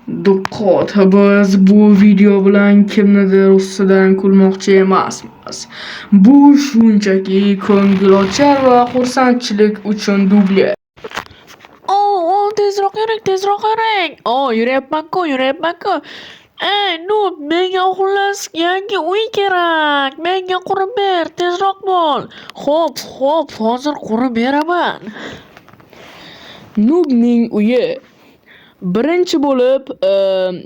Diqqat, biz bu video bilan kimnidir ustidan kulmoqchi emasmiz. Bu shunchaki ko'ngilochar va xursandchilik uchun dublyaj. Tezroq yuring, tezroq yuring. Yurayapman-ku. Noob, menga xullas yangi uy kerak. Menga qurib ber, tezroq bo'l. Xo'p, hozir qurib beraman. Nubning uyi. Birinchi bo'lib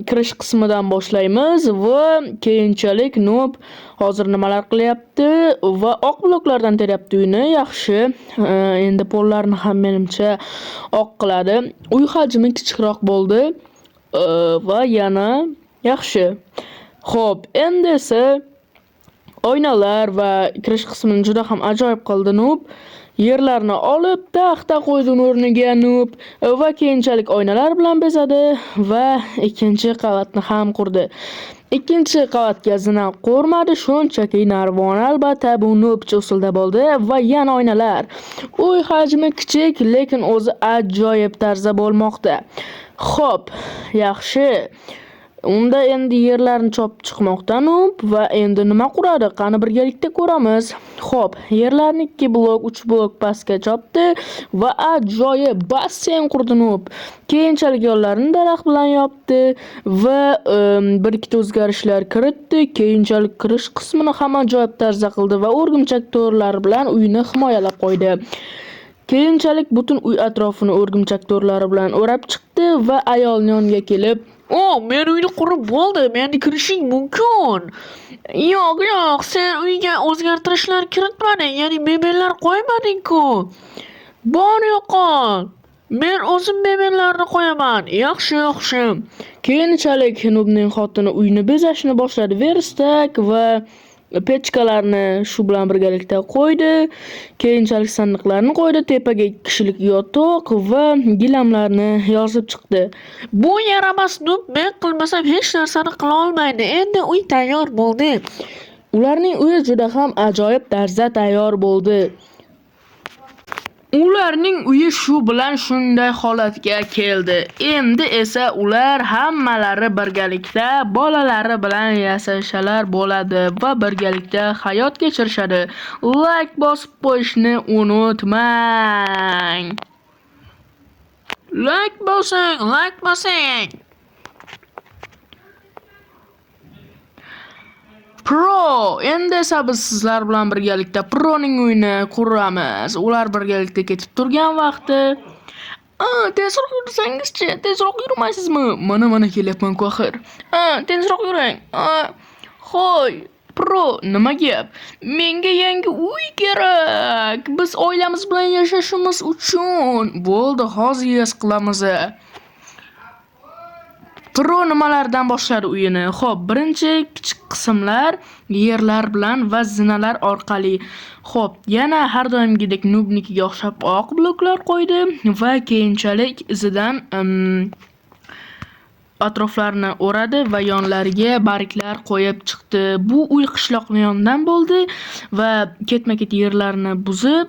kirish qismidan boshlaymiz va keyinchalik Nub hozir nimalar qilyapti va oq bloklardan teryapti uyni. Yaxshi. Endi pollarni ham menimcha oq qiladi. Uy hajmi kichikroq bo'ldi va yana yaxshi. Xo'p, endi esa oynalar va kirish qismini juda ham ajoyib qildi Nub. Yerlarni olib, taxta qo'ydi o'rniga Nub va keyinchalik oynalar bilan bezadi va ikkinchi qavatni ham qurdi. Ikkinchi qavatga zina qo'rmadi, shunchaki narvon. Albatta bu Nubcha usulda bo'ldi va yana oynalar. Uy hajmi kichik, lekin o'zi ajoyib tarzda bo'lmoqda. Xo'p, yaxshi. Unda endi yerlarni chopib chiqmoqda Nub va endi nima quradi? Qani birgalikda ko'ramiz. Xo'p, yerlarni 2 blok, 3 blok pastga chopdi va ajoyib basseyn qurdi Nub. Keyinchalik yo'llarni daraxt bilan yopdi va bir ikkita o'zgarishlar kiritdi. Keyinchalik kirish qismini ham ajoyib tarzda qildi va o'rgimchak to'rlari bilan uyni himoyalab qo'ydi. Keyinchalik butun uy atrofini o'rgimchak to'rlari bilan o'rab chiqdi va ayolning yoniga kelib, Men uyni qurib bo'ldim. Endi kirishing mumkin. Yo'q, sen uyga o'zgartirishlar kiritmading, ya'ni mebellar qo'ymading-ku. Bor yo'qol. Men o'zim mebellarni qo'yaman. Yaxshi. Keyinchalik Nubning xotini uyni bezashni boshladi. Verstak va pechkalarni shu bilan birgalikda qo'ydi. Keyinchalik sandiqlarni qo'ydi, tepaga 2 kishilik yotoq va gilamlarni yozib chiqdi. Bu yaramas Noob, men qilmasam hech narsani qila olmaydi. Endi uy tayyor bo'ldi. Ularning uyi juda ham ajoyib tarzda tayyor bo'ldi. Ularning uyi shu bilan shunday holatga keldi. Endi esa ular hammalari birgalikda bolalari bilan yashashalar bo'ladi va birgalikda hayot kechirishadi. Like bosib qo'yishni unutmang. Like bosing. Pro, endi esa biz sizlar bilan birgalikda Proning uyini quramiz. Ular birgalikda ketib turgan vaqti, tezroq yursangizchi, tezroq yurmaysizmi? Mana kelyapman-ku axir. Tezroq yuring. Xo'y, Pro, nima gap? Menga yangi uy kerak. Biz oilamiz bilan yashashimiz uchun. Bo'ldi, hozir yaz qilamiz. Pro nimalardan boshladi uyini? Xo'p, birinchi kichik qismlar yerlar bilan va zinalar orqali. Xo'p, yana har doimgidek Nubnikiga o'xshab oq bloklar qo'ydi va keyinchalik izidan atroflarini o'radi va yonlariga barglar qo'yib chiqdi. Bu uy qishloqning yonidan bo'ldi va ketma-ket yerlarni buzib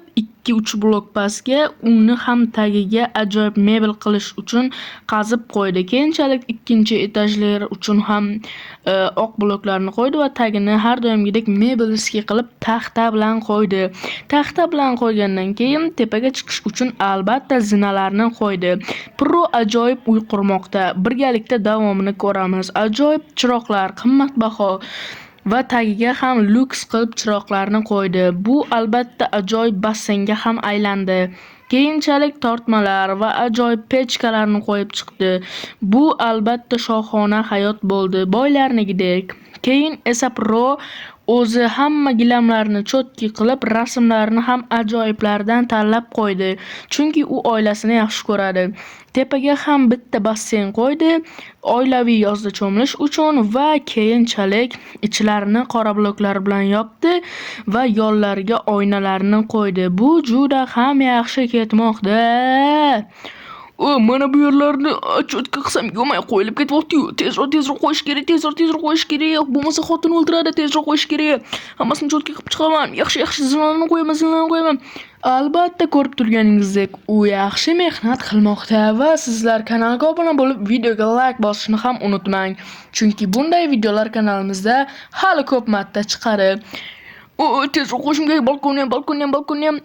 2-3 blok pastga uni ham tagiga ajoyib mebel qilish uchun qazib qo'ydi. Keyinchalik ikkinchi etajlar uchun ham oq bloklarni qo'ydi va tagini har doimgidek mebelskiy qilib taxta bilan qo'ydi. Taxta bilan qo'ygandan keyin tepaga chiqish uchun albatta zinalarni qo'ydi. Pro ajoyib uy qurmoqda. Birgalikda davomini ko'ramiz. Ajoyib chiroqlar, qimmatbaho va tagiga ham luks qilib chiroqlarni qo'ydi. Bu albatta ajoyib basseynga ham aylandi. Keyinchalik tortmalar va ajoyib pechkalarni qo'yib chiqdi. Bu albatta shohona hayot bo'ldi, boylarnigidek. Keyin esa Pro o'zi hamma gilamlarni cho'tki qilib, rasmlarni ham ajoyiblardan tanlab qo'ydi, chunki u oilasini yaxshi ko'radi. Tepaga ham bitta basseyn qo'ydi, oilaviy yozda cho'milish uchun va keyinchalik ichlarini qora bloklar bilan yopdi va yo'llariga oynalarni qo'ydi. Bu juda ham yaxshi ketmoqda. Mana bu yerlarni cho'tka qilsam yomay qo'yilib ketyapti-yu. Tezroq qo'yish kerak, tezroq qo'yish kerak. Bo'lmasa xotin o'ldiradi, tezroq qo'yish kerak. Hammasini cho'tka qilib chiqaman. Yaxshi zinalarni qo'yaman. Albatta ko'rib turganingizdek, u yaxshi mehnat qilmoqda va sizlar kanalga obuna bo'lib, videoga like bosishni ham unutmang. Chunki bunday videolar kanalimizda hali ko'p marta chiqadi. Tezroq qo'yishim kerak. Balkonni ham.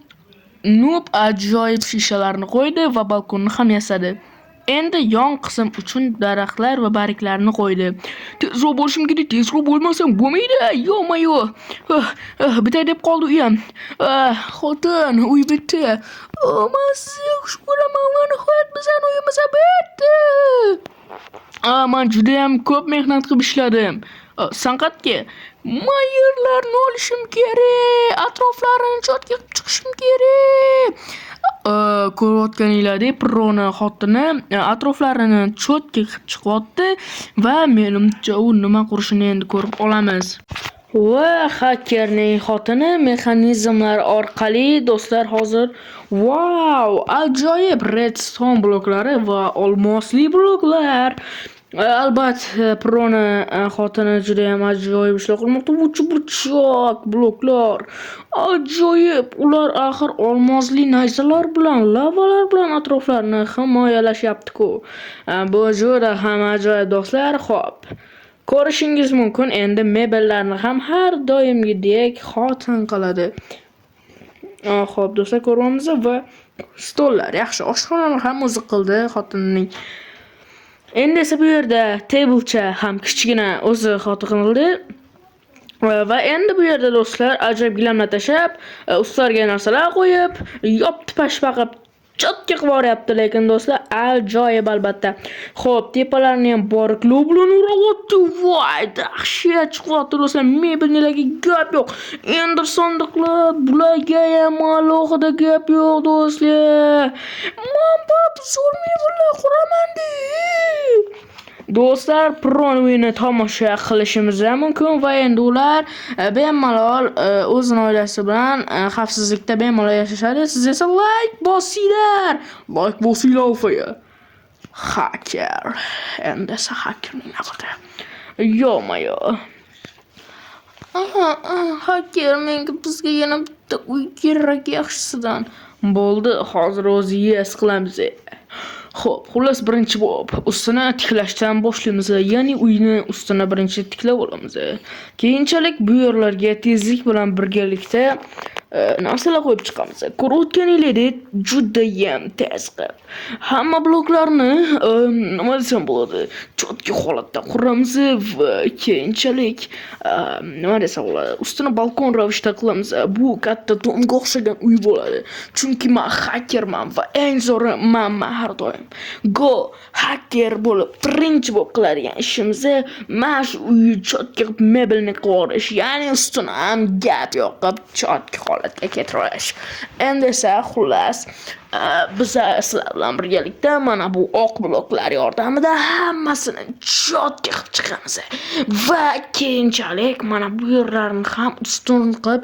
Noob ajoyib shishalarni qo'ydi va balkonni ham yasadi. Endi yon qism uchun daraxtlar va barglarni qo'ydi. Tezroq bo'lishim kerak, tezroq bo'lmasam bo'lmaydi. Yo-mayo. Bitay deb qoldi u ham. Xotin, uy bitdi. Mazza, xush ko'raman, nihoyat bizning uyimiz bitdi. Men juda ham ko'p mehnat qilib ishladim. Sanqatga mayirlarni olishim kerak, atroflarini cho'tka qilib chiqishim kerak. Ko'rayotganinglardek, Proni xotini atroflarini cho'tka qilib chiqyapti va menimcha u nima qurishini endi ko'rib olamiz. Va hakkerning xotini mexanizmlar orqali do'stlar hozir ajoyib redstone bloklari va olmosli bloklar. Albatta, Proni xotini juda ham ajoyib ishlar qilmoqda. Burchak bloklar. Ajoyib. Ular axir olmosli nayzalar bilan, lavalar bilan atroflarni himoyalashyapti-ku. Bu juda ham ajoyib do'stlar. Xo'p. Ko'rishingiz mumkin, endi mebellarni ham har doimgidek xotin qiladi. Xo'p, do'stlar ko'ryapmiz va stollar, yaxshi, oshxonani ham o'zi qildi xotinining. Endi esa bu yerda tablecha ham kichkina o'zi xotin qildi. Va endi bu yerda do'stlar ajoyib gilamlar tashab, ustlarga narsalar qo'yib, yopti pashpa qilib cho'tka qilib yuboryapti, lekin do'stlar ajoyib albatta. Xo'p, tepalarni ham boriklar bilan uryapti. Voy, dahshat chiqyapti do'stlar. Mebellarga gap yo'q. Endi sandiqlar, bularga ham alohida gap yo'q do'stlar. Men zo'r mebellar quraman-da. Do'stlar, Proni uyini tomosha qilishimiz mumkin va endi ular bemalol o'zining oilasi bilan xavfsizlikda bemalol yashashadi. Siz esa like bosinglar. Ufaya. Hacker. Endi esa hackerning naqdi. Yo-mayo. Hacker, menga bizga yana bitta uy kerak yaxshisidan. Bo'ldi, hozir o'zi yes qilamiz. Xo'p, xullas birinchi bo'lib ustini tiklashdan boshlaymiz. Ya'ni uyni ustini birinchi tiklab olamiz. Keyinchalik bu yerlarga tezlik bilan birgalikda narsalar qo'yib chiqamiz. Ko'rayotganinglardek juda ham tez qilib hamma bloklarni nima desam bo'ladi, cho'tka holatda quramiz va keyinchalik nima desam bo'ladi, ustini balkon ravishda qilamiz. Bu katta domga o'xshagan uy bo'ladi. Chunki men hakkerman va eng zo'ri men har doim hacker bo'lib, birinchi bo'lib qiladigan ishimiz mana shu uyni cho'tka qilib mebelni qurish, ya'ni ustini ham gap yo'q qilib cho'tka holatga keltirish. Endi esa xullas biz sizlar bilan birgalikda mana bu oq bloklar yordamida hammasini cho'tka qilib chiqamiz va keyinchalik mana bu yerlarni ham ustun qilib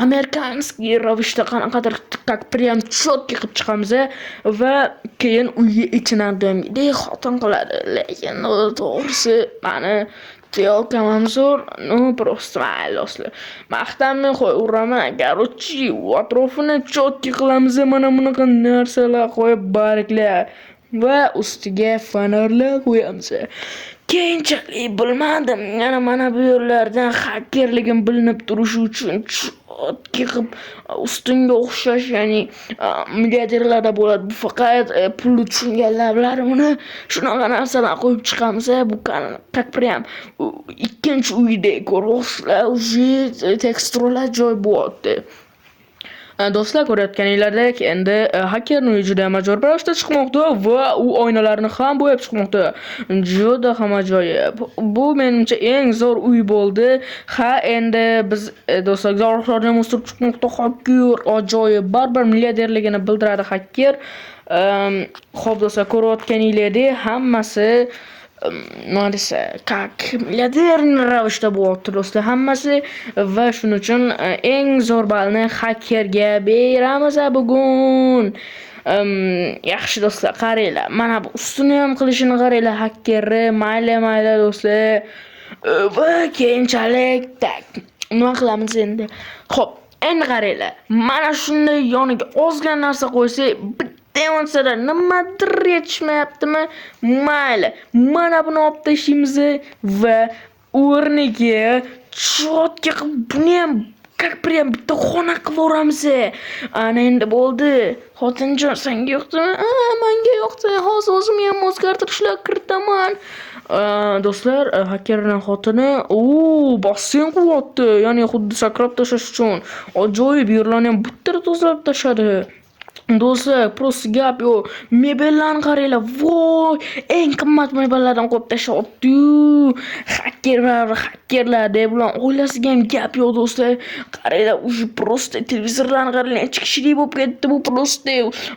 amerikanskiy ravishda qanaqadir как прям cho'tka qilib chiqamiz va keyin uyni ichidan doimgidek xotin qiladi. Lekin to'g'risi mani Telkamam zo'r, просто do'stlar. Maqtanmay qo'yaveraman, garochi atrofini cho'tka qilamiz, mana bunaqa narsalar qo'yib barglar va ustiga fonarlar qo'yamiz. Keyinchalik bilmadim, yana mana bu yerlardan hakkerligim bilinib turishi uchun cho'tka qilib ustunga o'xshash, ya'ni milliarderlarda bo'ladi. Bu faqat pul tushunganlar bilan uni shunaqa narsalar qo'yib chiqamiz. Bu как прям ikkinchi uydek ko'rasizlar, уже teksturalar joy bo'lyapti. Do'stlar, ko'rayotganinglardek endi hakkerning uyi juda ham ajoyib ravishda chiqmoqda va u oynalarni ham bo'yab chiqmoqda. Juda ham ajoyib. Bu menimcha eng zo'r uy bo'ldi. Endi biz do'stlar zavqlarni o'stirib chiqmoqda. Hacker ajoyib, baribir milliarderligini bildiradi hacker. Xo'p do'stlar, ko'rayotganinglardek hammasi nima desa, как milliarderning ravishda bo'lyapti do'stlar hammasi va shuning uchun eng zo'r balni hakkerga beramiz bugun. Yaxshi do'stlar, qaranglar. Mana bu ustini ham qilishini qaranglar, hakkerni. Mayli do'stlar. Va keyinchalik tak. Nima qilamiz endi? Xo'p, endi qaranglar. Mana shunday yoniga ozgina narsa qo'ysak, bitta onsada nimadir yetishmayaptimi? Mayli. Mana buni olib tashlaymiz va o'rniga cho'tka qilib buni ham как прям bitta xona qilib yuboramiz. Ana endi bo'ldi. Xotinjon, senga yoqdimi? Menga yoqdi. Hozir o'zim ham o'zgartirishlar kiritaman. Do'stlar, hakkerning xotini, basseyn quryapti. Ya'ni xuddi sakrab tashlash uchun. Ajoyib, yerlarni ham bitta tozalab tashladi. Do'stlar, просто gap yo'q. Mebellarni qaranglar. Voy, eng qimmat mebellardan qo'yib tashyapti. Hakkerlar deb ular o'ylasiga ham gap yo'q do'stlar. Qaranglar, уже просто televizorlarni qaranglar, necha kishilik bo'lib ketdi bu просто.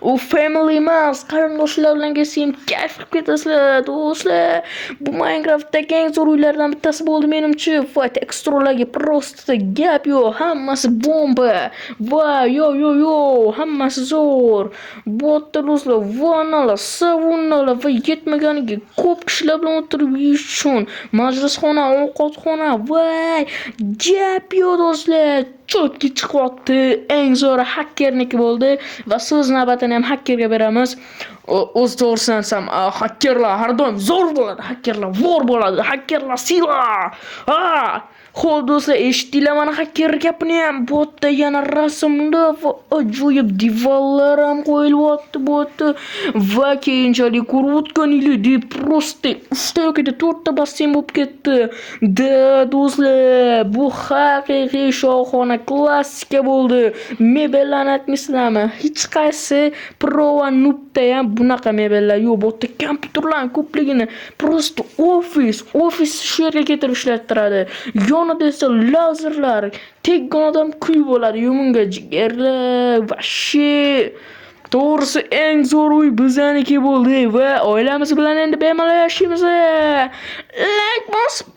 U family emas, qarindoshlar bilan kelsa ham kayf qilib ketasizlar do'stlar. Bu Minecraftdagi eng zo'r uylardan bittasi bo'ldi menimcha. Va teksturlarga просто gap yo'q, hammasi bomba. Va yo, hammasi zo'r. Bu yerda do'stlar vannalar, savunnalar va yetmaganiga ko'p kishilar bilan o'tirib yeyish uchun majlisxona, ovqatxona, voy, gap yo'q do'stlar. Cho'tki chiqyapti. Eng zo'ri hakkerniki bo'ldi va so'z navbatini ham hakkerga beramiz. O'z to'g'risini aytsam, hakkerlar har doim zo'r bo'ladi, hakkerlar vor bo'ladi, hakkerlar sila. Xo'p do'stlar, eshitdinglar mana hakker gapini ham. Bu yerda yana rasmlar va ajoyib divanlar ham qo'yilyapti bu yerda. Va keyinchalik ko'rib o'tganinglardek просто 3 ta yoki 4 ta basseyn bo'lib ketdi. Do'stlar, bu haqiqiy shohona klassika bo'ldi. Mebellarni aytmaysizlarmi? Hech qaysi pro va noobda ham bunaqa mebellar yo'q. Bu yerda kompyuterlarning ko'pligini просто ofis shu yerga keltirib ishlattiradi. Yonida esa lazerlar, teggan odam kuy bo'ladi, yumunga jigarlar, vashi. To'g'risi eng zo'r uy bizniki bo'ldi va oilamiz bilan endi bemalol yashaymiz. Like bosib